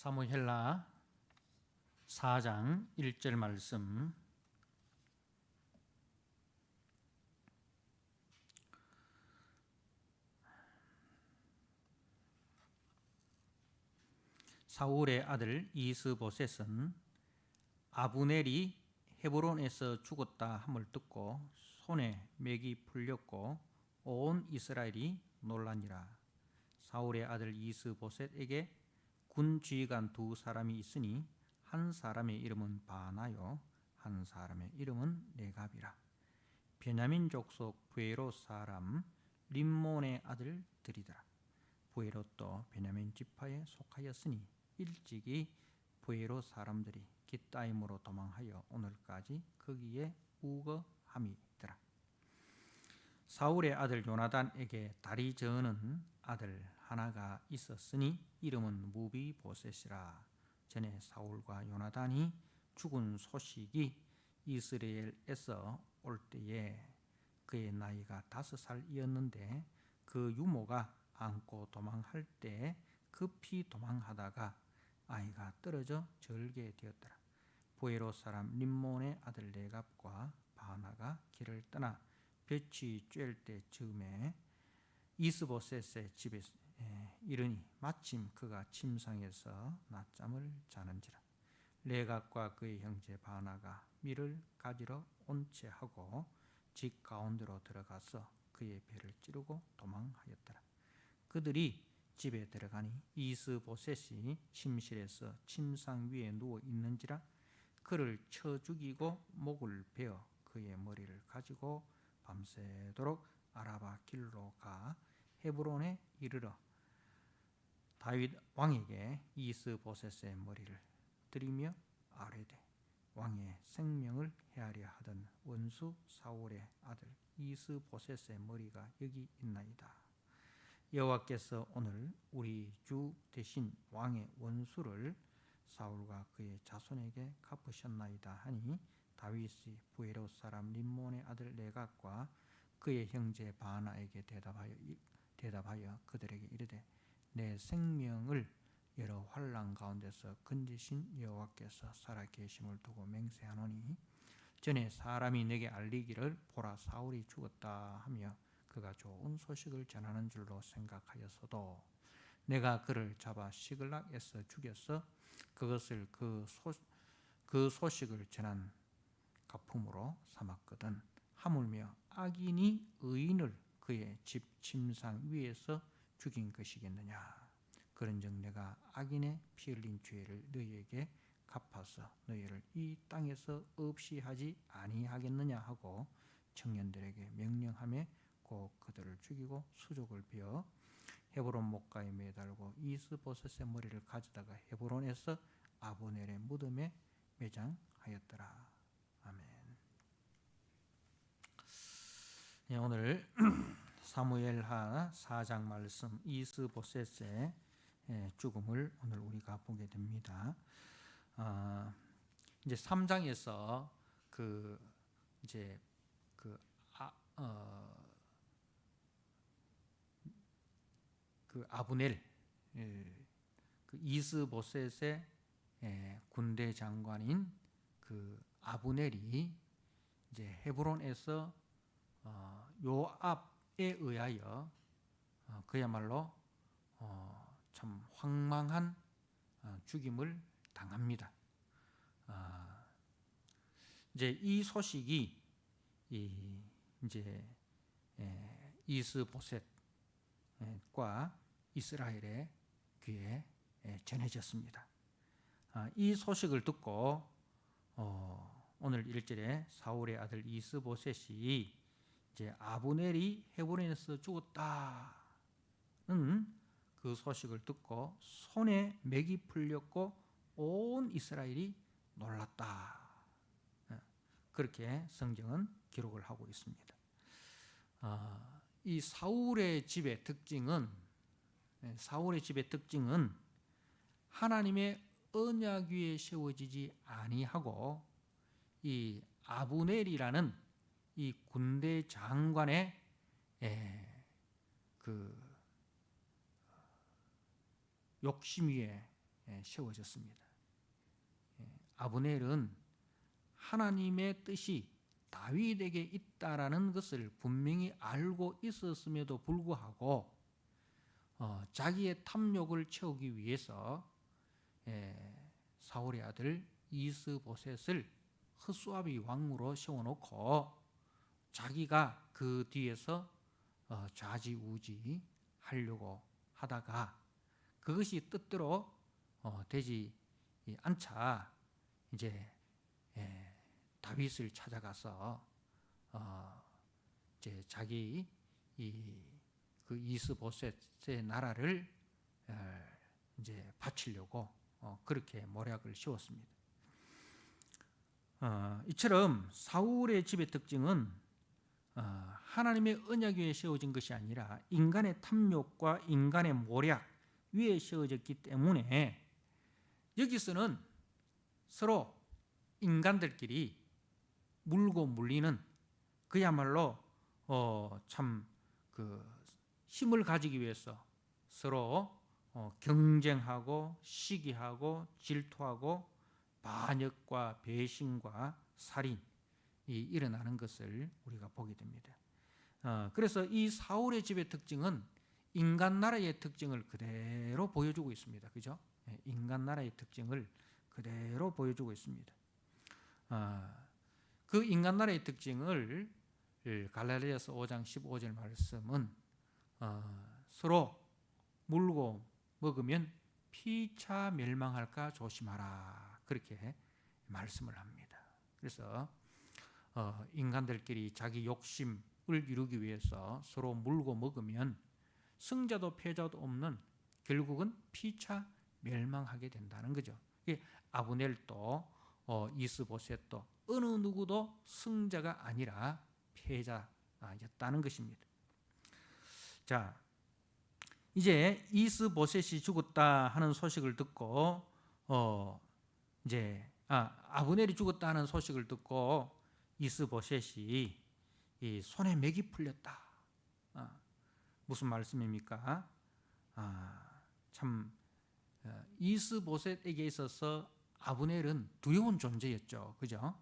사무엘하 4장 1절 말씀. 사울의 아들 이스보셋은 아브넬이 헤브론에서 죽었다 함을 듣고 손에 맥이 풀렸고 온 이스라엘이 놀라니라. 사울의 아들 이스보셋에게 군 지휘관 두 사람이 있으니 한 사람의 이름은 바나요, 한 사람의 이름은 레갑이라. 베냐민 족속 부에롯 사람 림몬의 아들들이더라. 부에롯도 베냐민 지파에 속하였으니 일찍이 부에롯 사람들이 깃다임으로 도망하여 오늘까지 거기에 우거함이더라. 사울의 아들 요나단에게 다리 저는 아들 하나가 있었으니 이름은 무비보셋이라. 전에 사울과 요나단이 죽은 소식이 이스라엘에서 올 때에 그의 나이가 5살이었는데 그 유모가 안고 도망할 때 급히 도망하다가 아이가 떨어져 절게 되었더라. 부에롯 사람 림몬의 아들 레갑과 바나가 길을 떠나 볕이 쬐을 때 즈음에 이스보셋의 집에 이르니 마침 그가 침상에서 낮잠을 자는지라. 레갑과 그의 형제 바나가 밀을 가지러 온 채 하고 집 가운데로 들어가서 그의 배를 찌르고 도망하였더라. 그들이 집에 들어가니 이스보셋이 침실에서 침상 위에 누워 있는지라. 그를 쳐 죽이고 목을 베어 그의 머리를 가지고 밤새도록 아라바 길로 가 헤브론에 이르러 다윗 왕에게 이스보셋의 머리를 드리며 아뢰되 왕의 생명을 해하려 하던 원수 사울의 아들 이스보셋의 머리가 여기 있나이다. 여호와께서 오늘 우리 주 대신 왕의 원수를 사울과 그의 자손에게 갚으셨나이다 하니 다윗이 부에롯 사람 림몬의 아들 레갑과 그의 형제 바나에게 대답하여 그들에게 이르되 내 생명을 여러 환난 가운데서 건지신 여호와께서 살아계심을 두고 맹세하노니 전에 사람이 내게 알리기를 보라 사울이 죽었다 하며 그가 좋은 소식을 전하는 줄로 생각하였어도 내가 그를 잡아 시글락에서 죽였어 그것을 그 소식을 전한 가품으로 삼았거든. 하물며 악인이 의인을 그의 집 침상 위에서 죽인 것이겠느냐. 그런즉 내가 악인의 피 흘린 죄를 너희에게 갚아서 너희를 이 땅에서 없이 하지 아니하겠느냐 하고 청년들에게 명령하며 곧 그들을 죽이고 수족을 베어 헤브론 목가에 매달고 이스보셋의 머리를 가져다가 헤브론에서 아브넬의 무덤에 매장하였더라. 아멘. 네, 오늘 사무엘하 4장 말씀 이스보셋의 죽음을 오늘 우리가 보게 됩니다. 이제 3장에서 그 아브넬 그 이스보셋의 군대 장관인 그 아브넬이 이제 헤브론에서 요압에 의하여 그야말로 참 황망한 죽임을 당합니다. 이제 이 소식이 이제 이스보셋과 이스라엘의 귀에 전해졌습니다. 이 소식을 듣고 오늘 1절에 사울의 아들 이스보셋이 이제 아브넬이 헤브론에서 죽었다는 그 소식을 듣고 손에 맥이 풀렸고 온 이스라엘이 놀랐다. 그렇게 성경은 기록을 하고 있습니다. 이 사울의 집의 특징은 하나님의 언약 위에 세워지지 아니하고 이 아브넬이라는 이 군대 장관의 그 욕심 위에 세워졌습니다. 아브넬은 하나님의 뜻이 다윗에게 있다라는 것을 분명히 알고 있었음에도 불구하고 자기의 탐욕을 채우기 위해서 사울의 아들 이스보셋을 흑수아비 왕으로 세워놓고 자기가 그 뒤에서 좌지우지 하려고 하다가 그것이 뜻대로 되지 않자 이제 다윗을 찾아가서 이제 자기 그 이스보셋의 나라를 이제 바치려고 그렇게 모략을 씌웠습니다. 이처럼 사울의 집의 특징은 하나님의 언약 위에 세워진 것이 아니라 인간의 탐욕과 인간의 모략 위에 세워졌기 때문에 여기서는 서로 인간들끼리 물고 물리는 그야말로 참 그 힘을 가지기 위해서 서로 경쟁하고 시기하고 질투하고 반역과 배신과 살인이 일어나는 것을 우리가 보게 됩니다. 그래서 이 사울의 집의 특징은 인간 나라의 특징을 그대로 보여주고 있습니다. 그죠? 인간 나라의 특징을 그대로 보여주고 있습니다. 그 인간 나라의 특징을 갈라디아서 5장 15절 말씀은 서로 물고 먹으면 피차 멸망할까 조심하라 그렇게 말씀을 합니다. 그래서 인간들끼리 자기 욕심을 이루기 위해서 서로 물고 먹으면 승자도 패자도 없는 결국은 피차 멸망하게 된다는 거죠. 아브넬도 이스보셋도 어느 누구도 승자가 아니라 패자였다는 것입니다. 자, 이제 이스보셋이 죽었다 하는 소식을 듣고 이제 아브넬이 죽었다 하는 소식을 듣고 이스보셋이 이 손에 맥이 풀렸다. 무슨 말씀입니까? 참 이스보셋에게 있어서 아브넬은 두려운 존재였죠. 그죠?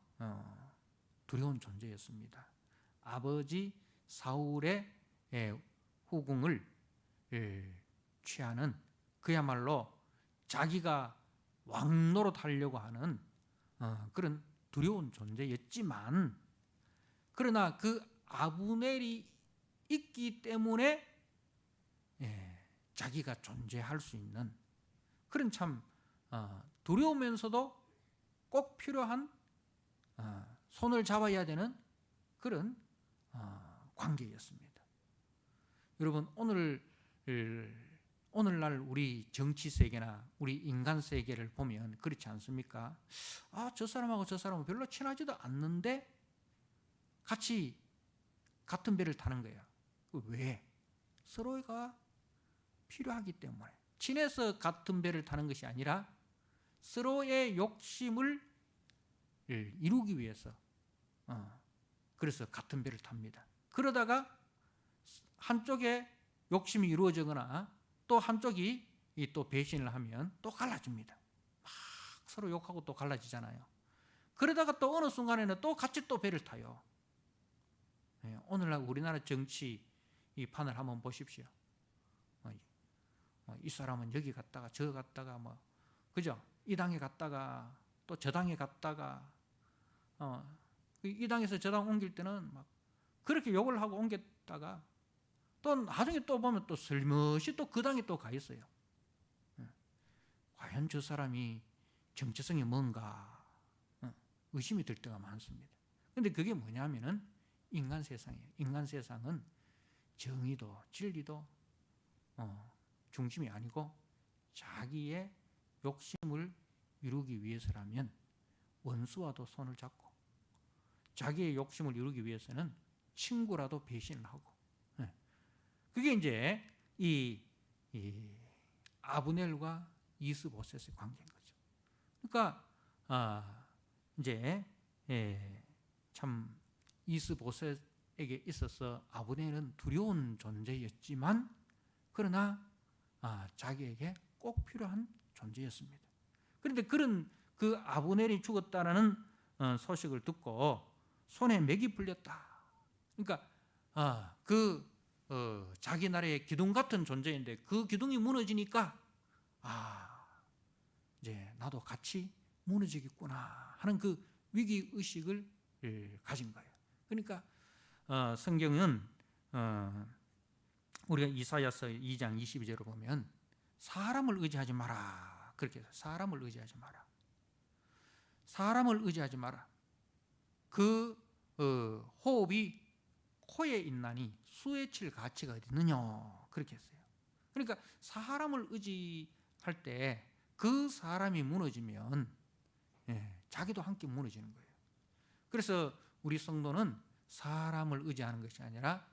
두려운 존재였습니다. 아버지 사울의 후궁을 취하는 그야말로 자기가 왕노릇하려고 하는 그런 두려운 존재였지만 그러나 그 아브넬이 있기 때문에 자기가 존재할 수 있는 그런 참 두려우면서도 꼭 필요한 손을 잡아야 되는 그런 관계였습니다. 여러분 오늘날 우리 정치 세계나 우리 인간 세계를 보면 그렇지 않습니까? 저 사람하고 저 사람은 별로 친하지도 않는데 같이 같은 배를 타는 거예요. 왜? 서로가 필요하기 때문에. 친해서 같은 배를 타는 것이 아니라 서로의 욕심을 이루기 위해서 그래서 같은 배를 탑니다. 그러다가 한쪽에 욕심이 이루어지거나 또 한쪽이 또 배신을 하면 또 갈라집니다. 막 서로 욕하고 또 갈라지잖아요. 그러다가 또 어느 순간에는 또 같이 또 배를 타요. 오늘날 우리나라 정치 이 판을 한번 보십시오. 이 사람은 여기 갔다가 저 갔다가 그죠? 이 당에 갔다가 또 저 당에 갔다가 이 당에서 저 당 옮길 때는 막 그렇게 욕을 하고 옮겼다가 또 나중에 또 보면 또 슬며시 또 그 당에 또 가 있어요. 과연 저 사람이 정체성이 뭔가 의심이 들 때가 많습니다. 그런데 그게 뭐냐면은 인간 세상이에요. 인간 세상은 정의도 진리도 중심이 아니고 자기의 욕심을 이루기 위해서라면 원수와도 손을 잡고 자기의 욕심을 이루기 위해서는 친구라도 배신을 하고 그게 이제 이 아브넬과 이스보셋의 관계인 거죠. 그러니까 이제 참 이스보셋에게 있어서 아브넬은 두려운 존재였지만 그러나 자기에게 꼭 필요한 존재였습니다. 그런데 그런 그 아브넬이 죽었다라는 소식을 듣고 손에 맥이 풀렸다. 그러니까 자기 나라의 기둥 같은 존재인데 그 기둥이 무너지니까 이제 나도 같이 무너지겠구나 하는 그 위기 의식을 가진 거예요. 그러니까 성경은 우리가 이사야서 2장 22절을 보면 사람을 의지하지 마라. 그렇게 해서 사람을 의지하지 마라. 사람을 의지하지 마라. 그 호흡이 코에 있나니 수에 칠 가치가 어디 있느냐. 그렇게 했어요. 그러니까 사람을 의지할 때 그 사람이 무너지면 자기도 함께 무너지는 거예요. 그래서 우리 성도는 사람을 의지하는 것이 아니라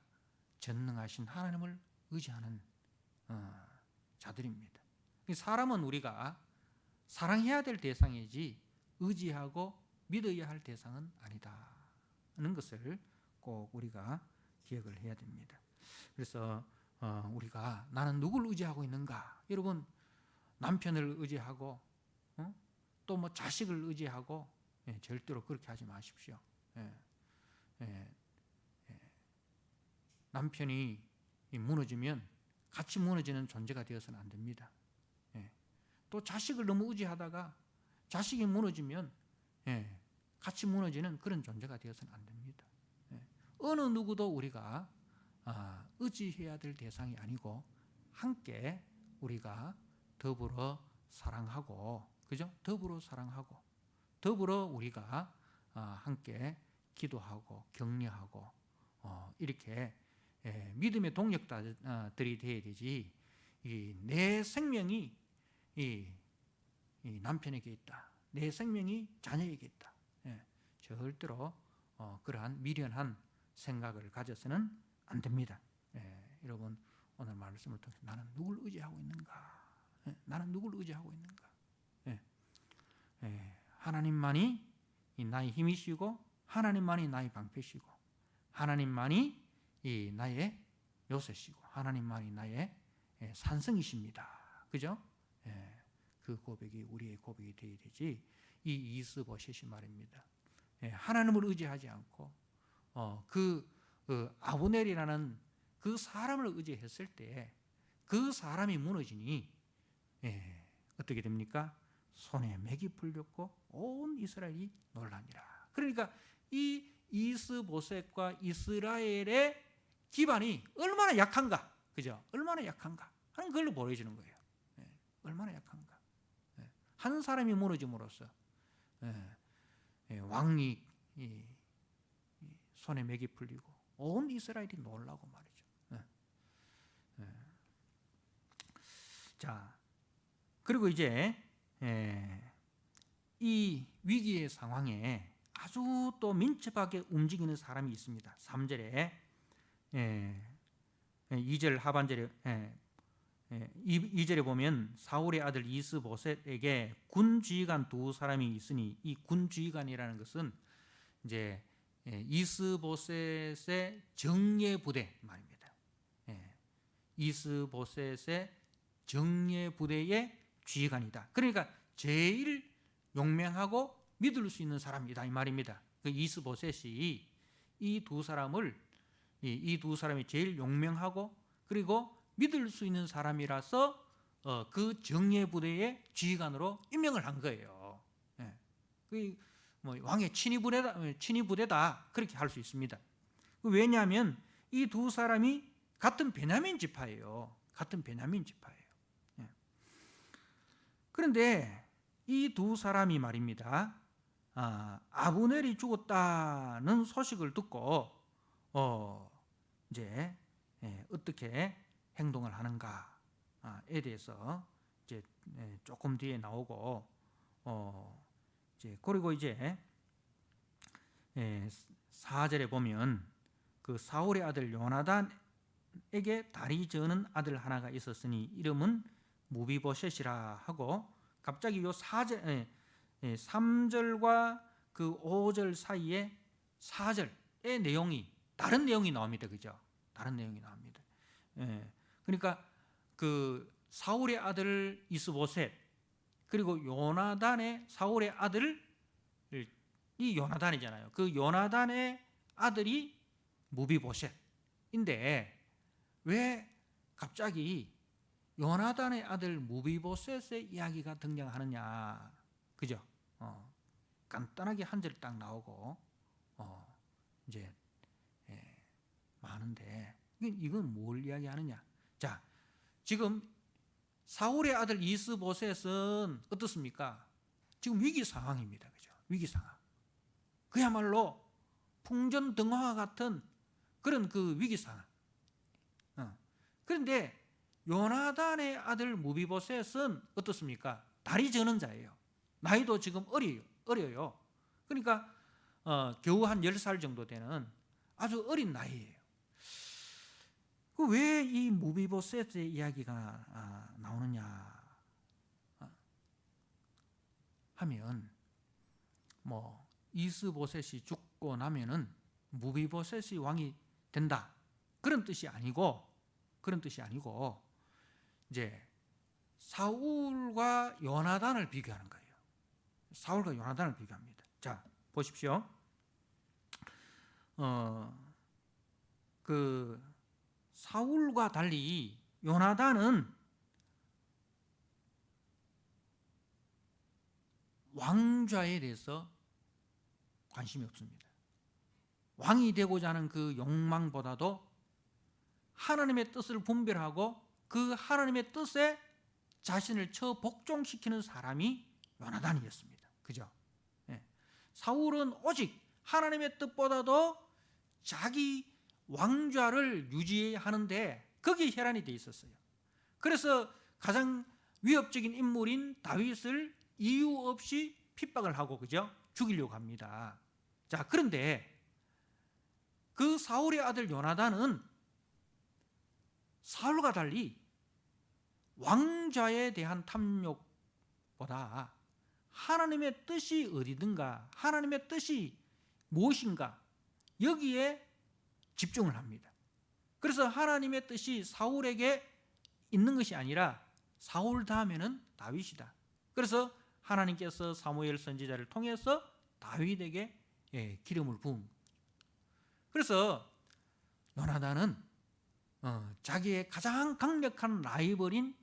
전능하신 하나님을 의지하는 자들입니다. 사람은 우리가 사랑해야 될 대상이지 의지하고 믿어야 할 대상은 아니다는 것을 꼭 우리가 기억을 해야 됩니다. 그래서 우리가 나는 누구를 의지하고 있는가? 여러분, 남편을 의지하고 또 뭐 자식을 의지하고 절대로 그렇게 하지 마십시오. 남편이 무너지면 같이 무너지는 존재가 되어서는 안 됩니다. 또 자식을 너무 의지하다가 자식이 무너지면 같이 무너지는 그런 존재가 되어서는 안 됩니다. 어느 누구도 우리가 의지해야 될 대상이 아니고 함께 우리가 더불어 사랑하고, 그죠? 더불어 사랑하고, 더불어 우리가 함께 기도하고 격려하고 이렇게 믿음의 동력들이 되어야 되지. 내 생명이 이 남편에게 있다. 내 생명이 자녀에게 있다. 절대로 그러한 미련한 생각을 가져서는 안 됩니다. 여러분, 오늘 말씀을 통해서 나는 누굴 의지하고 있는가? 나는 누굴 의지하고 있는가? 하나님만이 나의 힘이시고 하나님만이 나의 방패시고 하나님만이 나의 요새시고 하나님만이 나의 산성이십니다. 그죠? 그 고백이 우리의 고백이 되어야 되지. 이 이스보셋이 말입니다. 하나님을 의지하지 않고 아브넬이라는 그 사람을 의지했을 때 그 사람이 무너지니 어떻게 됩니까? 손에 맥이 풀렸고 온 이스라엘이 놀라니라. 그러니까 이 이스보셋과 이스라엘의 기반이 얼마나 약한가, 그죠? 얼마나 약한가 하는 걸로 보여주는 거예요. 얼마나 약한가. 한 사람이 무너짐으로써 왕이 손에 맥이 풀리고 온 이스라엘이 놀라고 말이죠. 자, 그리고 이제 이 위기의 상황에 아주 또 민첩하게 움직이는 사람이 있습니다. 3절에 2절 하반절에 2절에 보면 사울의 아들 이스보셋에게 군지휘관 두 사람이 있으니, 이 군지휘관이라는 것은 이제 이스보셋의 정예부대 말입니다. 이스보셋의 정예부대의 지휘관이다. 그러니까 제일 용맹하고 믿을 수 있는 사람이다 이 말입니다. 그 이스보셋이 이 두 사람이 제일 용맹하고 그리고 믿을 수 있는 사람이라서 그 정예부대의 지휘관으로 임명을 한 거예요. 그 왕의 친위부대다 그렇게 할 수 있습니다. 왜냐하면 이 두 사람이 같은 베냐민 지파예요. 같은 베냐민 지파예요. 그런데 이 두 사람이 말입니다. 아브넬이 죽었다는 소식을 듣고 이제 어떻게 행동을 하는가에 대해서 이제 조금 뒤에 나오고 그리고 이제 4절에 보면 그 사울의 아들 요나단에게 다리 저는 아들 하나가 있었으니 이름은 무비보셋이라 하고, 갑자기 요 3절과 그 5절 사이에 4절의 내용이 다른 내용이 나옵니다. 그죠? 다른 내용이 나옵니다. 그러니까 그 사울의 아들 이스보셋, 그리고 요나단의 사울의 아들 이 요나단이잖아요. 그 요나단의 아들이 무비보셋인데 왜 갑자기 요나단의 아들 무비보셋의 이야기가 등장하느냐, 그죠? 간단하게 한 절 딱 나오고 이제 많은데 이건 뭘 이야기하느냐? 자, 지금 사울의 아들 이스보셋은 어떻습니까? 지금 위기 상황입니다, 그죠? 위기 상황. 그야말로 풍전등화와 같은 그런 그 위기 상황. 그런데 요나단의 아들 무비보셋은 어떻습니까? 다리 저는 자예요. 나이도 지금 어려요. 그러니까 겨우 한 10살 정도 되는 아주 어린 나이예요. 왜 이 무비보셋의 이야기가 나오느냐 하면, 뭐 이스보셋이 죽고 나면은 무비보셋이 왕이 된다, 그런 뜻이 아니고 이제 사울과 요나단을 비교하는 거예요. 사울과 요나단을 비교합니다. 자, 보십시오. 그 사울과 달리 요나단은 왕좌에 대해서 관심이 없습니다. 왕이 되고자 하는 그 욕망보다도 하나님의 뜻을 분별하고 그 하나님의 뜻에 자신을 처복종시키는 사람이 요나단이었습니다. 그죠? 사울은 오직 하나님의 뜻보다도 자기 왕좌를 유지하는데 거기에 혈안이 돼 있었어요. 그래서 가장 위협적인 인물인 다윗을 이유 없이 핍박을 하고, 그죠? 죽이려고 합니다. 자, 그런데 그 사울의 아들 요나단은 사울과 달리 왕좌에 대한 탐욕보다 하나님의 뜻이 어디든가, 하나님의 뜻이 무엇인가, 여기에 집중을 합니다. 그래서 하나님의 뜻이 사울에게 있는 것이 아니라 사울 다음에는 다윗이다. 그래서 하나님께서 사무엘 선지자를 통해서 다윗에게 기름을 부은. 그래서 요나단은 자기의 가장 강력한 라이벌인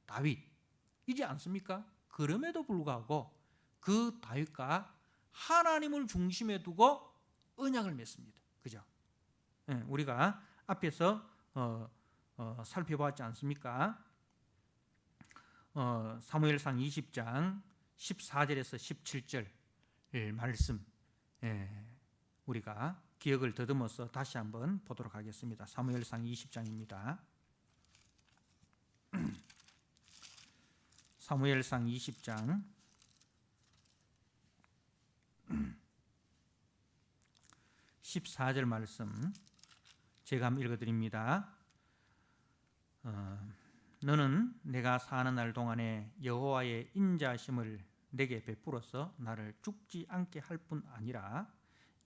다윗이지 않습니까? 그럼에도 불구하고 그 다윗과 하나님을 중심에 두고 언약을 맺습니다. 그죠? 우리가 앞에서 살펴보았지 않습니까? 사무엘상 20장 14절에서 17절 말씀, 우리가 기억을 더듬어서 다시 한번 보도록 하겠습니다. 사무엘상 20장입니다. 사무엘상 20장 14절 말씀 제가 한번 읽어드립니다. 너는 내가 사는 날 동안에 여호와의 인자심을 내게 베풀어서 나를 죽지 않게 할 뿐 아니라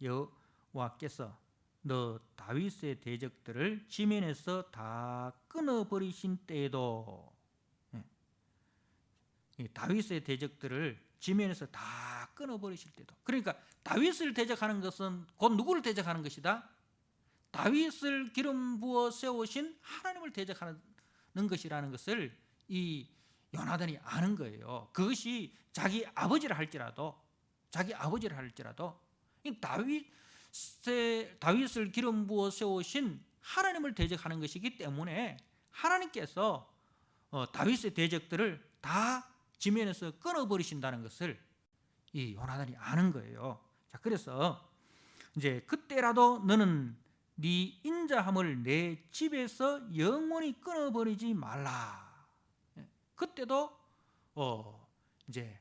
여호와께서 너 다윗의 대적들을 지면에서 다 끊어버리신 때에도, 다윗의 대적들을 지면에서 다 끊어버리실 때도, 그러니까 다윗을 대적하는 것은 곧 누구를 대적하는 것이다? 다윗을 기름 부어 세우신 하나님을 대적하는 것이라는 것을 이 요나단이 아는 거예요. 그것이 자기 아버지를 할지라도 이 다윗을 기름 부어 세우신 하나님을 대적하는 것이기 때문에 하나님께서 다윗의 대적들을 다 지면에서 끊어버리신다는 것을 이 요나단이 아는 거예요. 자, 그래서 이제 그때라도 너는 네 인자함을 내 집에서 영원히 끊어버리지 말라. 그때도 이제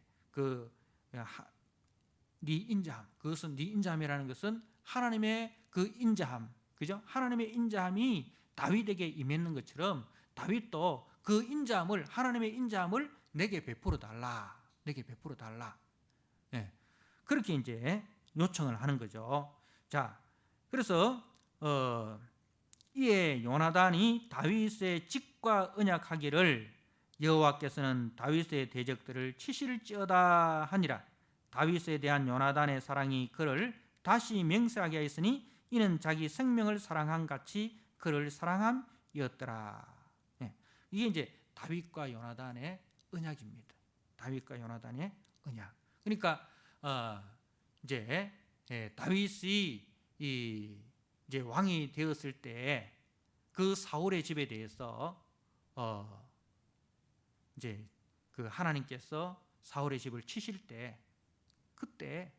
네 인자함, 그것은 네 인자함이라는 것은 하나님의 그 인자함, 그죠? 하나님의 인자함이 다윗에게 임했는 것처럼 다윗도 그 인자함을, 하나님의 인자함을 내게 베풀어 달라. 그렇게 이제 요청을 하는 거죠. 자, 그래서 이에 요나단이 다윗의 직과 언약하기를 여호와께서는 다윗의 대적들을 치실지어다 하니라. 다윗에 대한 요나단의 사랑이 그를 다시 맹세하게 하였으니 이는 자기 생명을 사랑한 같이 그를 사랑함이었더라. 예, 이게 이제 다윗과 요나단의 언약입니다. 다윗과 요나단의 언약. 그러니까 이제 다윗이 이제 왕이 되었을 때 그 사울의 집에 대해서 이제 그 하나님께서 사울의 집을 치실 때 그때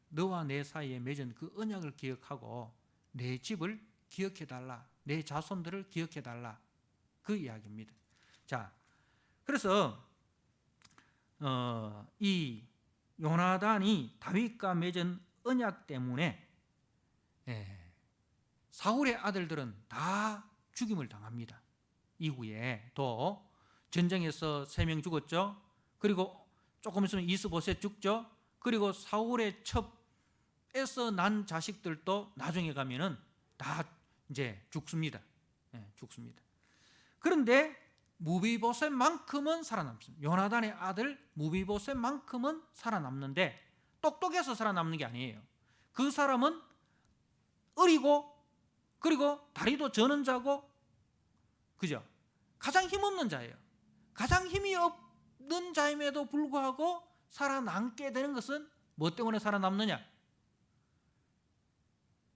너와 내 사이에 맺은 그 언약을 기억하고 내 집을 기억해달라, 내 자손들을 기억해달라, 그 이야기입니다. 자, 그래서 이 요나단이 다윗과 맺은 언약 때문에 사울의 아들들은 다 죽임을 당합니다. 이후에 또 전쟁에서 3명 죽었죠. 그리고 조금 있으면 이스보셋 죽죠. 그리고 사울의 첩에서 난 자식들도 나중에 가면은 다 이제 죽습니다. 죽습니다. 그런데 무비보셋만큼은 살아남습니다. 요나단의 아들 무비보셋만큼은 살아남는데 똑똑해서 살아남는 게 아니에요. 그 사람은 어리고 그리고 다리도 저는 자고, 그죠? 가장 힘없는 자예요. 가장 힘이 없는 자임에도 불구하고 살아남게 되는 것은 뭐 때문에 살아남느냐?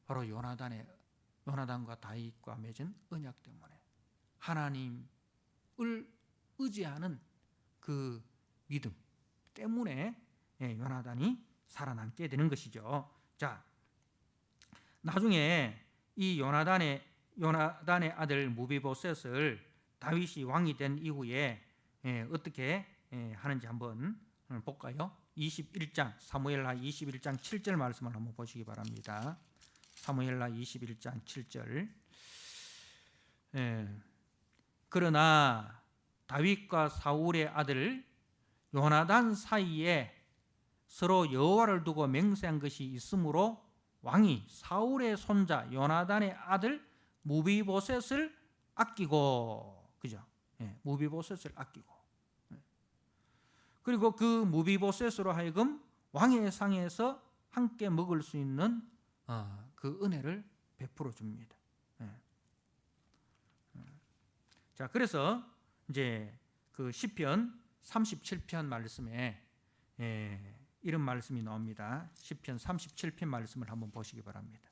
바로 요나단과 다윗과 맺은 언약 때문에, 하나님을 의지하는 그 믿음 때문에 요나단이 살아남게 되는 것이죠. 자, 나중에 이 요나단의 아들 무비보셋을 다윗이 왕이 된 이후에 어떻게 하는지 한번 볼까요? 21장 사무엘하 21장 7절 말씀을 한번 보시기 바랍니다. 사무엘하 21장 7절. 그러나 다윗과 사울의 아들 요나단 사이에 서로 여호와를 두고 맹세한 것이 있으므로 왕이 사울의 손자 요나단의 아들 무비보셋을 아끼고, 그죠? 무비보셋을 아끼고, 그리고 그 무비보셋으로 하여금 왕의 상에서 함께 먹을 수 있는 그 은혜를 베풀어 줍니다. 자, 그래서 이제 그 시편 37편 말씀에 이런 말씀이 나옵니다. 시편 37편 말씀을 한번 보시기 바랍니다.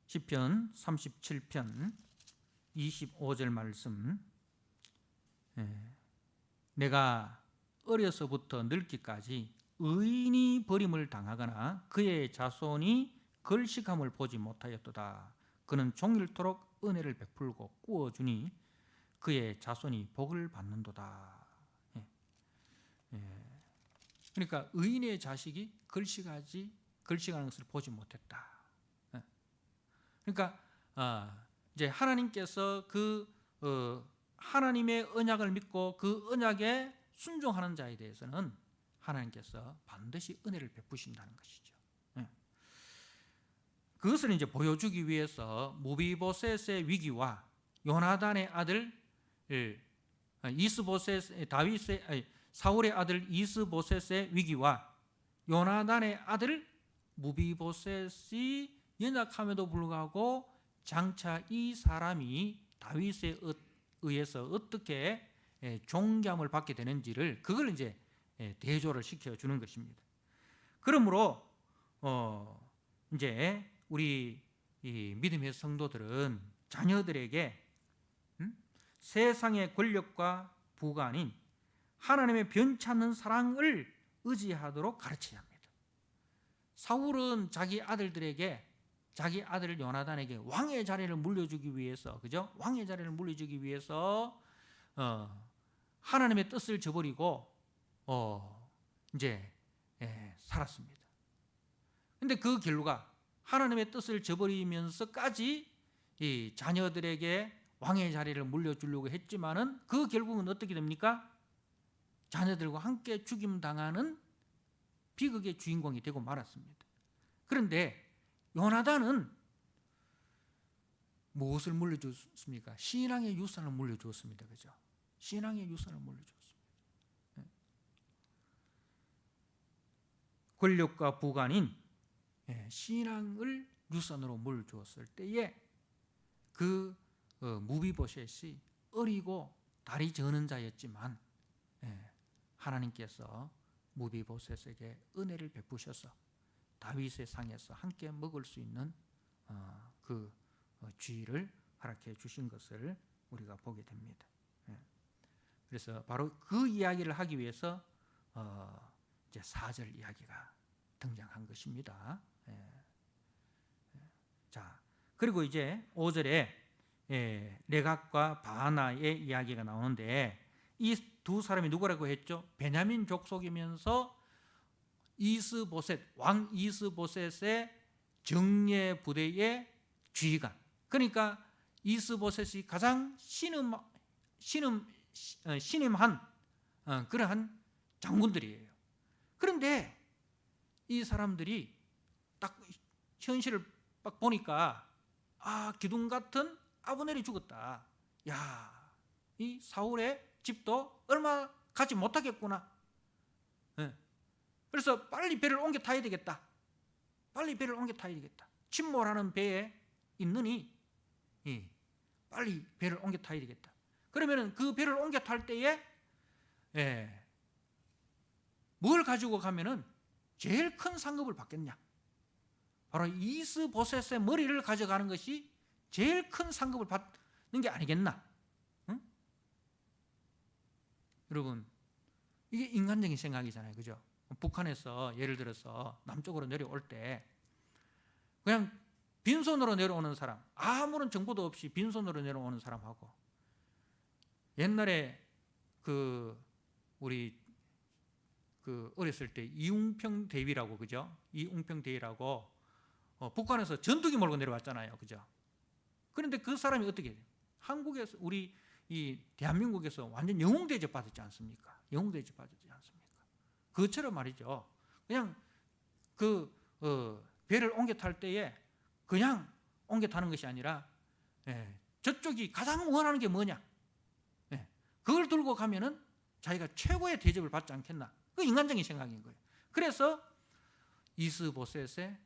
시편 37편 25절 말씀. 내가 어려서부터 늙기까지 의인이 버림을 당하거나 그의 자손이 걸식함을 보지 못하였도다. 그는 종일토록 은혜를 베풀고 꾸어주니 그의 자손이 복을 받는도다. 그러니까 의인의 자식이 걸식하는 것을 보지 못했다. 그러니까 이제 하나님께서 그 하나님의 언약을 믿고 그 언약에 순종하는 자에 대해서는 하나님께서 반드시 은혜를 베푸신다는 것이죠. 그것을 이제 보여주기 위해서 무비보셋의 위기와 요나단의 아들 사울의 아들 이스보셋의 위기와 요나단의 아들 무비보셋이 연약함에도 불구하고 장차 이 사람이 다윗에 의해서 어떻게 존귀함을 받게 되는지를, 그걸 이제 대조를 시켜주는 것입니다. 그러므로 이제 우리 이 믿음의 성도들은 자녀들에게 세상의 권력과 부가 아닌 하나님의 변치않는 사랑을 의지하도록 가르쳐야 합니다. 사울은 자기 아들들에게, 자기 아들 요나단에게 왕의 자리를 물려주기 위해서, 그죠? 왕의 자리를 물려주기 위해서 하나님의 뜻을 저버리고 이제 살았습니다. 근데 그 결과가 하나님의 뜻을 저버리면서까지 이 자녀들에게 왕의 자리를 물려주려고 했지만은 그 결국은 어떻게 됩니까? 자녀들과 함께 죽임당하는 비극의 주인공이 되고 말았습니다. 그런데 요나단은 무엇을 물려줬습니까? 신앙의 유산을 물려주었습니다. 그죠? 신앙의 유산을 물려주었습니다. 권력과 부관인 신앙을 유산으로 물려주었을 때에 그 무비보셋이 어리고 다리 저는 자였지만 하나님께서 무비보셋에게 은혜를 베푸셔서 다윗의 상에서 함께 먹을 수 있는 그 지위를 허락해 주신 것을 우리가 보게 됩니다. 그래서 바로 그 이야기를 하기 위해서 이제 4절 이야기가 등장한 것입니다. 자, 그리고 이제 5절에 레갑과 바하나의 이야기가 나오는데 이 두 사람이 누구라고 했죠? 베냐민 족속이면서 왕 이스보셋의 정예 부대의 지휘관. 그러니까 이스보셋이 가장 신임한 그러한 장군들이에요. 그런데 이 사람들이 딱 현실을 딱 보니까 기둥 같은 아브넬이 죽었다. 야, 이 사울의 집도 얼마 가지 못하겠구나. 그래서 빨리 배를 옮겨 타야 되겠다. 빨리 배를 옮겨 타야 되겠다. 침몰하는 배에 있느니 빨리 배를 옮겨 타야 되겠다. 그러면 그 배를 옮겨 탈 때에 뭘 가지고 가면은 제일 큰 상급을 받겠냐? 바로 이스보셋의 머리를 가져가는 것이 제일 큰 상급을 받는 게 아니겠나? 응? 여러분, 이게 인간적인 생각이잖아요. 그죠? 북한에서 예를 들어서 남쪽으로 내려올 때 그냥 빈손으로 내려오는 사람, 아무런 정보도 없이 빈손으로 내려오는 사람하고 옛날에 우리 어렸을 때 이웅평 대위라고, 그죠? 이웅평 대위라고 북한에서 전투기 몰고 내려왔잖아요. 그죠? 그런데 그 사람이 어떻게 해요? 한국에서 우리 이 대한민국에서 완전 영웅 대접 받았지 않습니까? 영웅 대접 받았지 않습니까? 그것처럼 말이죠. 그냥 배를 옮겨 탈 때에 그냥 옮겨 타는 것이 아니라 저쪽이 가장 원하는 게 뭐냐? 그걸 들고 가면은 자기가 최고의 대접을 받지 않겠나? 그 인간적인 생각인 거예요. 그래서 이스보셋의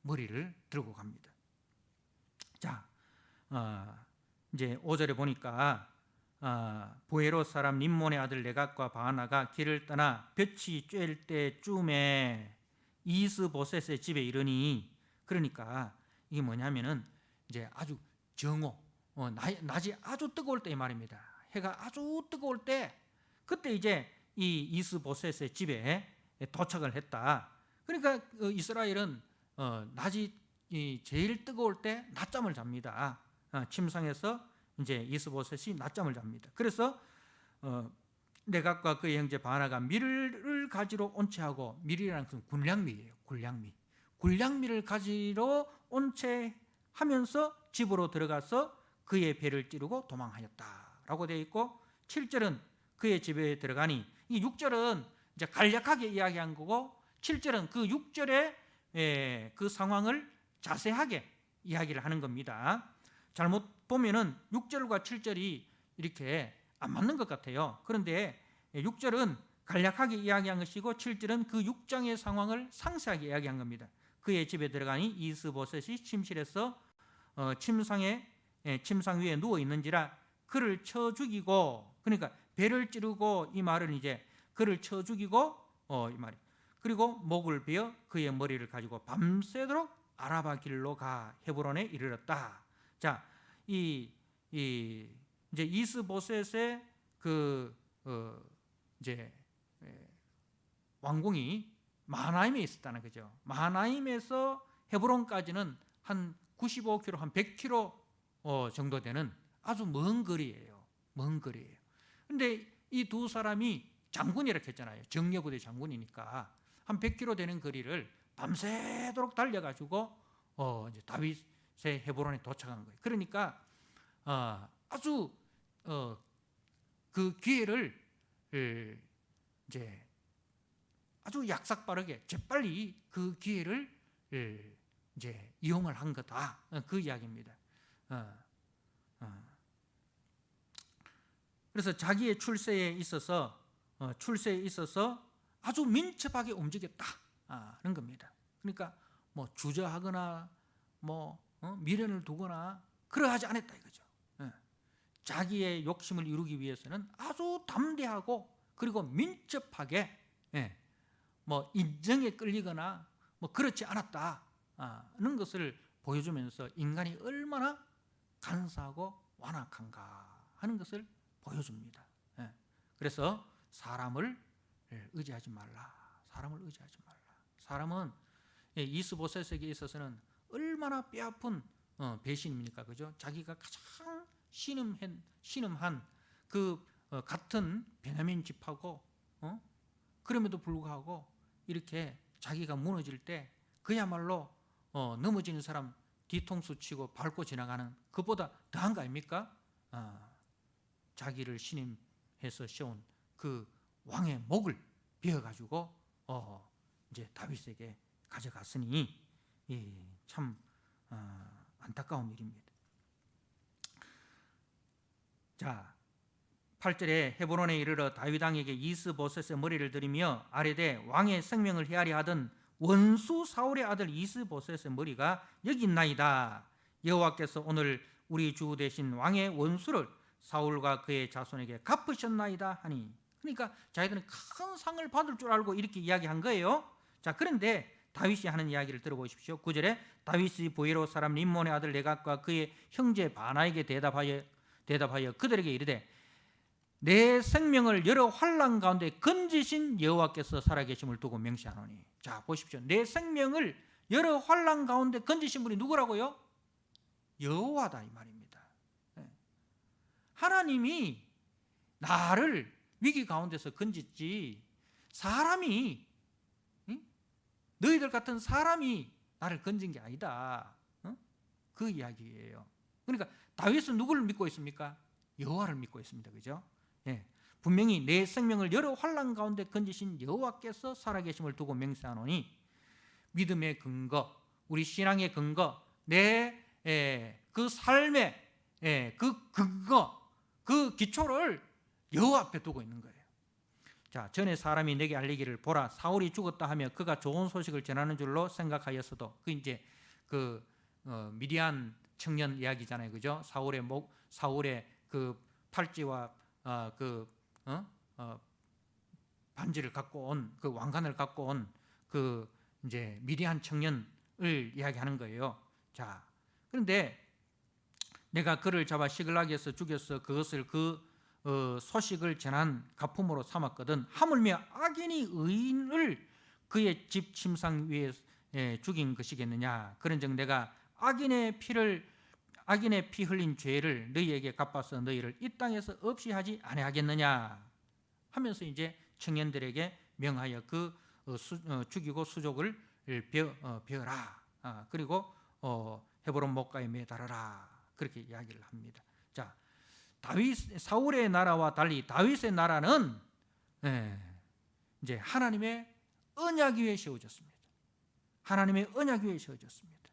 머리를 들고 갑니다. 자, 이제 5절에 보니까 보헤롯 사람 림몬의 아들 레갑과 바하나가 길을 떠나 볕이 쬐을 때쯤에 이스보셋의 집에 이르니, 그러니까 이게 뭐냐면은 이제 아주 정오, 낮이 아주 뜨거울 때 말입니다. 해가 아주 뜨거울 때 그때 이제 이 이스보셋의 집에 도착을 했다. 그러니까 이스라엘은 낮이 제일 뜨거울 때 낮잠을 잡니다. 침상에서 이제 이스보셋이 낮잠을 잡니다. 그래서 레갑과 그의 형제 바하나가 밀을 가지러 온채하고, 밀이라는 것은 군량미예요. 군량미를 가지러 온채하면서 집으로 들어가서 그의 배를 찌르고 도망하였다라고 되어 있고, 7절은 그의 집에 들어가니, 이 6절은 이제 간략하게 이야기한 거고 7절은 그 6절의 그 상황을 자세하게 이야기를 하는 겁니다. 잘못 보면은 6절과 7절이 이렇게 안 맞는 것 같아요. 그런데 6절은 간략하게 이야기한 것이고 7절은 그 6장의 상황을 상세하게 이야기한 겁니다. 그의 집에 들어가니 이스보셋이 침실에서 침상 위에 누워 있는지라 그를 쳐 죽이고, 그러니까 배를 찌르고, 이 말은 이제 그를 쳐 죽이고 이 말이, 그리고 목을 베어 그의 머리를 가지고 밤새도록 아라바 길로 가 헤브론에 이르렀다. 자, 이제 이스보셋의 이제 왕궁이 마하나임에 있었다는 거죠. 마하나임에서 헤브론까지는 한 95km, 한 100km 정도 되는 아주 먼 거리예요. 먼 거리예요. 근데 이 두 사람이 장군이라고 했잖아요. 정예부대 장군이니까 한 100km 되는 거리를 밤새도록 달려가지고 이제 다윗의 헤브론에 도착한 거예요. 그러니까 아주 그 기회를 이제 아주 약삭빠르게 재빨리 그 기회를 이제 이용을 한 거다. 그 이야기입니다. 그래서 자기의 출세에 있어서 아주 민첩하게 움직였다는 겁니다. 그러니까 뭐 주저하거나 뭐 미련을 두거나 그러하지 않았다 이거죠. 자기의 욕심을 이루기 위해서는 아주 담대하고 그리고 민첩하게 뭐 인정에 끌리거나 뭐 그렇지 않았다는 것을 보여주면서 인간이 얼마나 간사하고 완악한가 하는 것을 보여줍니다. 그래서 사람을 의지하지 말라. 사람을 의지하지 말라. 사람은 이스보셋에게 있어서는 얼마나 뼈아픈 배신입니까, 그죠? 자기가 가장 신음한 그 같은 베냐민 집하고 그럼에도 불구하고 이렇게 자기가 무너질 때 그야말로 넘어지는 사람 뒤통수 치고 밟고 지나가는 그보다 더한 거 아닙니까? 자기를 신임해서 세운 그 왕의 목을 베어가지고 이제 다윗에게 가져갔으니 참 안타까운 일입니다. 자, 8절에 헤브론에 이르러 다윗 왕에게 이스보셋의 머리를 들이며 아뢰되 왕의 생명을 헤아려 하던 원수 사울의 아들 이스보셋의 머리가 여기 있나이다. 여호와께서 오늘 우리 주 대신 왕의 원수를 사울과 그의 자손에게 갚으셨나이다 하니, 그러니까 자기들은 큰 상을 받을 줄 알고 이렇게 이야기한 거예요. 자, 그런데 다윗이 하는 이야기를 들어보십시오. 9절에 다윗이 보이로 사람 림몬의 아들 레갑과 그의 형제 바나에게 대답하여 그들에게 이르되 내 생명을 여러 환난 가운데 건지신 여호와께서 살아계심을 두고 맹세하노니. 자, 보십시오. 내 생명을 여러 환난 가운데 건지신 분이 누구라고요? 여호와다 이 말입니다. 하나님이 나를 위기 가운데서 건졌지 사람이, 너희들 같은 사람이 나를 건진 게 아니다. 그 이야기예요. 그러니까 다윗은 누구를 믿고 있습니까? 여호와를 믿고 있습니다. 그죠? 분명히 내 생명을 여러 환난 가운데 건지신 여호와께서 살아계심을 두고 맹세하노니, 믿음의 근거, 우리 신앙의 근거, 내 그 삶의 그 근거, 그 기초를 여호와 앞에 두고 있는 거예요. 자, 전에 사람이 내게 알리기를 보라 사울이 죽었다 하며 그가 좋은 소식을 전하는 줄로 생각하였어도, 그 이제 그 미디안 청년 이야기잖아요, 그죠? 사울의 그 팔찌와 반지를 갖고 온 그 왕관을 갖고 온 그 이제 미디안 청년을 이야기하는 거예요. 자, 그런데 내가 그를 잡아 시글락에서 죽여서 그것을 소식을 전한 가품으로 삼았거든. 하물며 악인이 의인을 그의 집 침상 위에 죽인 것이겠느냐. 그런즉 내가 악인의 피 흘린 죄를 너희에게 갚아서 너희를 이 땅에서 없이 하지 아니하겠느냐 하면서 이제 청년들에게 명하여 죽이고 수족을 베어라. 그리고 헤브론 목가에 매달아라. 그렇게 이야기를 합니다. 자, 사울의 나라와 달리 다윗의 나라는 이제 하나님의 언약 위에 세워졌습니다. 하나님의 언약 위에 세워졌습니다.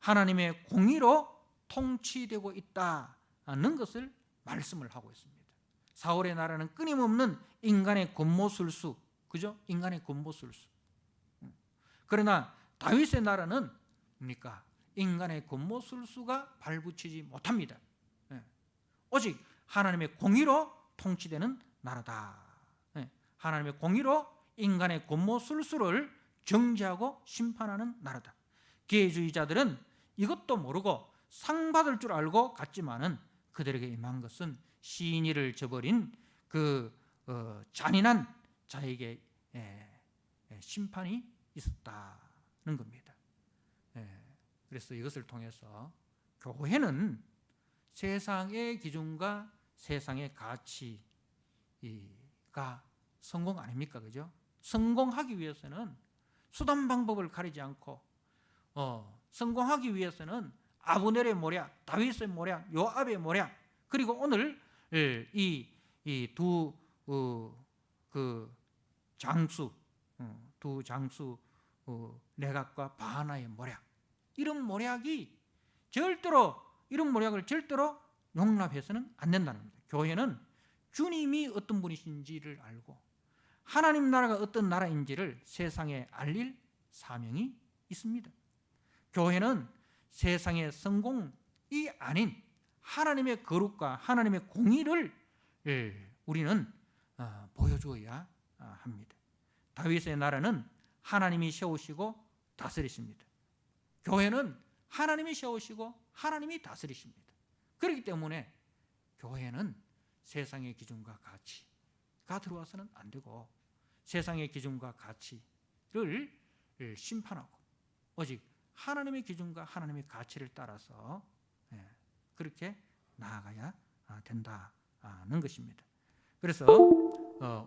하나님의 공의로 통치되고 있다는 것을 말씀을 하고 있습니다. 사울의 나라는 끊임없는 인간의 권모술수, 그죠? 인간의 권모술수. 그러나 다윗의 나라는 뭡니까? 인간의 권모술수가 발붙이지 못합니다. 오직 하나님의 공의로 통치되는 나라다. 하나님의 공의로 인간의 권모술수를 정죄하고 심판하는 나라다. 기회주의자들은 이것도 모르고 상 받을 줄 알고 갔지만은 그들에게 임한 것은 신의를 저버린 그 잔인한 자에게 심판이 있었다는 겁니다. 그래서 이것을 통해서 교회는 세상의 기준과 세상의 가치가 성공 아닙니까? 그죠? 성공하기 위해서는 수단 방법을 가리지 않고 성공하기 위해서는 아브넬의 모략, 다윗의 모략, 요압의 모략, 그리고 오늘 이 두 그 장수 두 장수 레갑과 바하나의 모략, 이런 모략이 이런 모략을 절대로 용납해서는 안 된다는 겁니다. 교회는 주님이 어떤 분이신지를 알고 하나님 나라가 어떤 나라인지를 세상에 알릴 사명이 있습니다. 교회는 세상의 성공이 아닌 하나님의 거룩과 하나님의 공의를 우리는 보여주어야 합니다. 다윗의 나라는 하나님이 세우시고 다스리십니다. 교회는 하나님이 세우시고 하나님이 다스리십니다. 그렇기 때문에 교회는 세상의 기준과 가치가 들어와서는 안 되고 세상의 기준과 가치를 심판하고 오직 하나님의 기준과 하나님의 가치를 따라서 그렇게 나아가야 된다는 것입니다. 그래서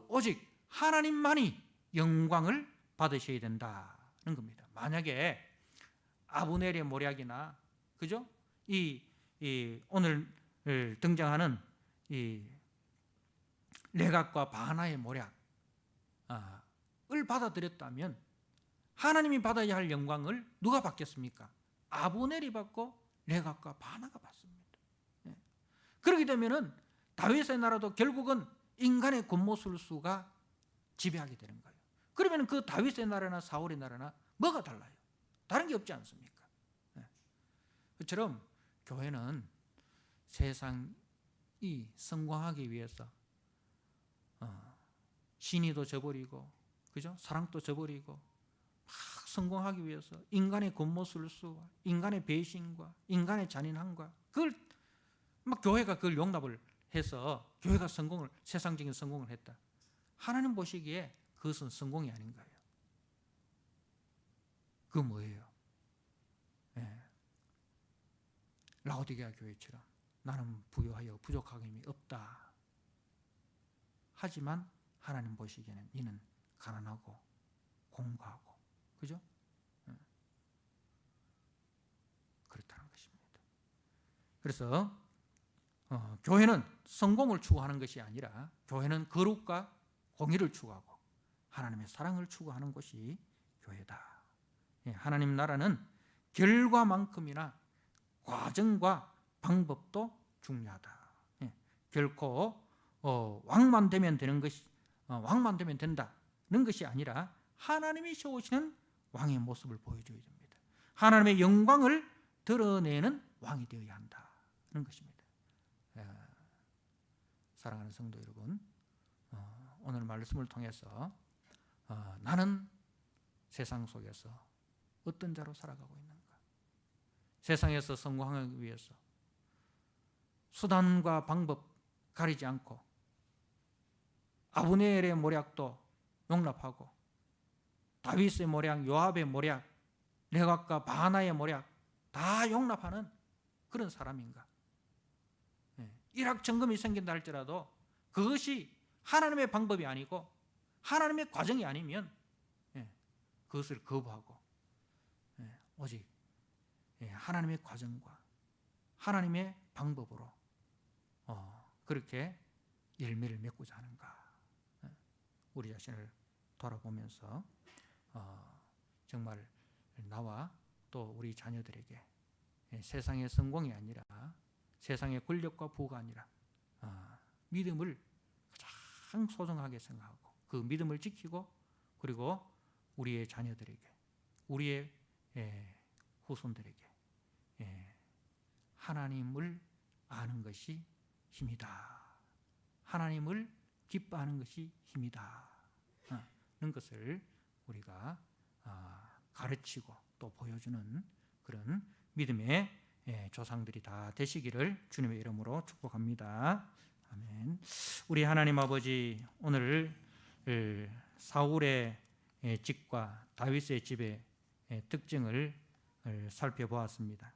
오직 하나님만이 영광을 받으셔야 된다는 겁니다. 만약에 아브넬의 모략이나 그죠? 이 오늘 등장하는 이 레갑과 바하나의 모략을 받아들였다면 하나님이 받아야 할 영광을 누가 받겠습니까? 아브넬이 받고 레갑과 바하나가 받습니다. 그렇게 되면은 다윗의 나라도 결국은 인간의 권모술수가 지배하게 되는 거예요. 그러면 그 다윗의 나라나 사울의 나라나 뭐가 달라요? 다른 게 없지 않습니까? 그처럼 교회는 세상이 성공하기 위해서 신의도 저버리고 그죠? 사랑도 저버리고 막 성공하기 위해서 인간의 권모술수와 인간의 배신과 인간의 잔인함과 그걸 막 교회가 그걸 용납을 해서 교회가 세상적인 성공을 했다. 하나님 보시기에 그것은 성공이 아닌 거예요. 그 뭐예요? 라오디게아 교회처럼 나는 부유하여 부족함이 없다. 하지만 하나님 보시기에는 이는 가난하고 공고하고 그죠? 그렇다는 것입니다. 그래서 교회는 성공을 추구하는 것이 아니라 교회는 거룩과 공의를 추구하고 하나님의 사랑을 추구하는 것이 교회다. 하나님 나라는 결과만큼이나 과정과 방법도 중요하다. 결코 왕만 되면 되는 것이 왕만 되면 된다는 것이 아니라 하나님이 세우시는 왕의 모습을 보여줘야 됩니다. 하나님의 영광을 드러내는 왕이 되어야 한다는 것입니다. 사랑하는 성도 여러분, 오늘 말씀을 통해서 나는 세상 속에서 어떤 자로 살아가고 있는가? 세상에서 성공하기 위해서 수단과 방법 가리지 않고 아브넬의 모략도 용납하고 다윗의 모략, 요압의 모략, 레갑과 바하나의 모략 다 용납하는 그런 사람인가? 일확천금이 생긴다 할지라도 그것이 하나님의 방법이 아니고 하나님의 과정이 아니면 그것을 거부하고 오직 하나님의 과정과 하나님의 방법으로 그렇게 열매를 맺고자 하는가? 우리 자신을 돌아보면서 정말 나와 또 우리 자녀들에게 세상의 성공이 아니라 세상의 권력과 부가 아니라 믿음을 가장 소중하게 생각하고 그 믿음을 지키고 그리고 우리의 자녀들에게 우리의 후손들에게 하나님을 아는 것이 힘이다. 하나님을 기뻐하는 것이 힘이다. 는 것을 우리가 가르치고 또 보여주는 그런 믿음의 조상들이 다 되시기를 주님의 이름으로 축복합니다. 아멘. 우리 하나님 아버지, 오늘 사울의 집과 다윗의 집의 특징을 살펴보았습니다.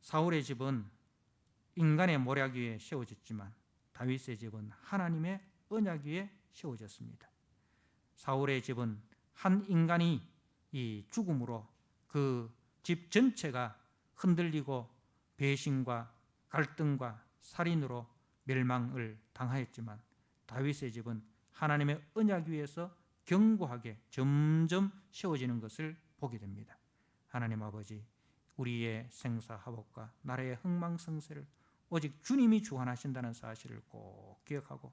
사울의 집은 인간의 모략 위에 세워졌지만 다윗의 집은 하나님의 언약 위에 세워졌습니다. 사울의 집은 한 인간이 이 죽음으로 그 집 전체가 흔들리고 배신과 갈등과 살인으로 멸망을 당하였지만 다윗의 집은 하나님의 언약 위에서 견고하게 점점 세워지는 것을 보게 됩니다. 하나님 아버지, 우리의 생사화복과 나라의 흥망성쇠를 오직 주님이 주관하신다는 사실을 꼭 기억하고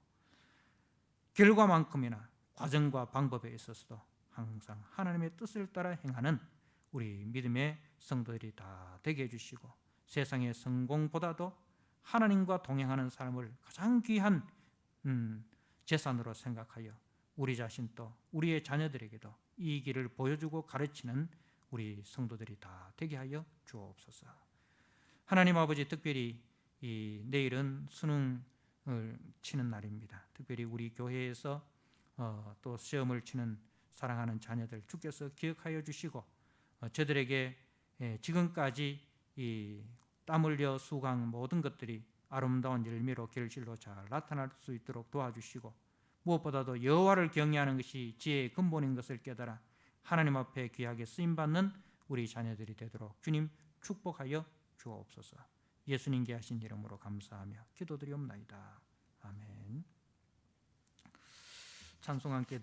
결과만큼이나 과정과 방법에 있어서도 항상 하나님의 뜻을 따라 행하는 우리 믿음의 성도들이 다 되게 해주시고 세상의 성공보다도 하나님과 동행하는 삶을 가장 귀한 재산으로 생각하여 우리 자신도 우리의 자녀들에게도 이 길을 보여주고 가르치는 우리 성도들이 다 되게 하여 주옵소서. 하나님 아버지, 특별히 내일은 수능을 치는 날입니다. 특별히 우리 교회에서 또 시험을 치는 사랑하는 자녀들 주께서 기억하여 주시고 저들에게 지금까지 이 땀 흘려 수고한 모든 것들이 아름다운 열매로 결실로 잘 나타날 수 있도록 도와주시고 무엇보다도 여호와를 경외하는 것이 지혜의 근본인 것을 깨달아 하나님 앞에 귀하게 쓰임받는 우리 자녀들이 되도록 주님 축복하여 주옵소서. 예수님께 하신 이름으로 감사하며 기도드리옵나이다. 아멘. 찬송 함께 드립니다.